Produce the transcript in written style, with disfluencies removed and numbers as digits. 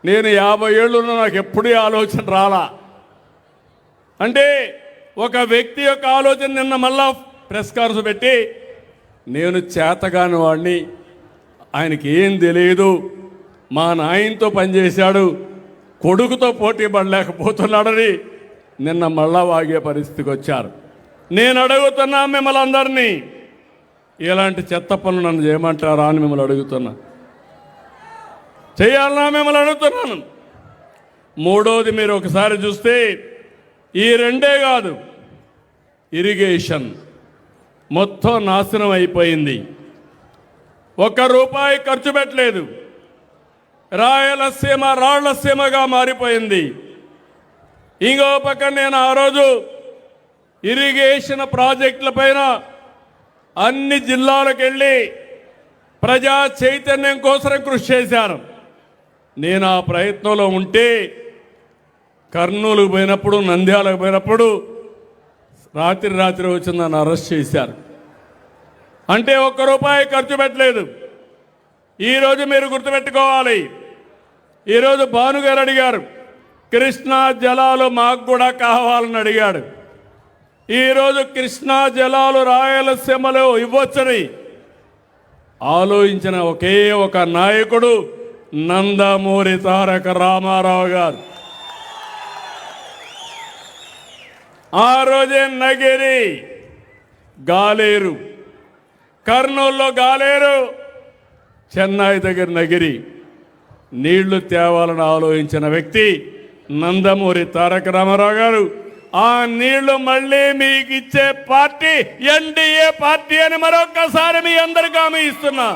నేను 50 ఏళ్ళున్నా నాకు ఎప్పుడూ ఆలోచన రాలా. అంటే ఒక వ్యక్తి యొక్క ఆలోచన నిన్న మళ్ళా ప్రెస్ కాన్ఫరెన్స్ పెట్టి నేను చేతగాని వాడిని, ఆయనకి ఏం తెలియదు, మా నాయనతో పనిచేశాడు, కొడుకుతో పోటీ పడలేకపోతున్నాడని నిన్న మళ్ళా వాగే పరిస్థితికి వచ్చారు. నేను అడుగుతున్నా మిమ్మల్ని అందరినీ, ఇలాంటి చెత్త పనులు నన్ను చేయమంటారా అని మిమ్మల్ని అడుగుతున్నా. చేయాలన్నా మిమ్మల్ని అడుగుతున్నాను. మూడోది, మీరు ఒకసారి చూస్తే ఈ రెండే కాదు, ఇరిగేషన్ మొత్తం నాశనం అయిపోయింది. ₹1 ఖర్చు పెట్టలేదు. రాయలసీమ రాళ్లసీమగా మారిపోయింది. ఇంకో పక్క నేను ఆ రోజు ఇరిగేషన్ ప్రాజెక్టుల పైన అన్ని జిల్లాలకు వెళ్ళి ప్రజా చైతన్యం కోసం కృషి చేశాను. నేను ఆ ప్రయత్నంలో ఉంటే కర్నూలుకు పోయినప్పుడు, నంద్యాలకు పోయినప్పుడు రాత్రి వచ్చి నన్ను అరెస్ట్ చేశారు. అంటే ₹1 ఖర్చు పెట్టలేదు. ఈరోజు మీరు గుర్తుపెట్టుకోవాలి, ఈరోజు భానుగారు అడిగారు, కృష్ణా జలాలు మాకు కూడా కావాలని అడిగాడు. ఈరోజు కృష్ణా జలాలు రాయలసీమలో ఇవ్వచ్చని ఆలోచించిన ఒకే ఒక నాయకుడు నందమూరి తారక రామారావు గారు. ఆ రోజే నగిరి, గాలేరు, కర్నూలులో గాలేరు, చెన్నై దగ్గర నగిరి నీళ్లు తేవాలని ఆలోచించిన వ్యక్తి నందమూరి తారక రామారావు గారు. ఆ నీళ్లు మళ్ళీ మీకు ఇచ్చే పార్టీ ఎన్డీఏ పార్టీ అని మరొక్కసారి మీ అందరికీ హామీ ఇస్తున్నా.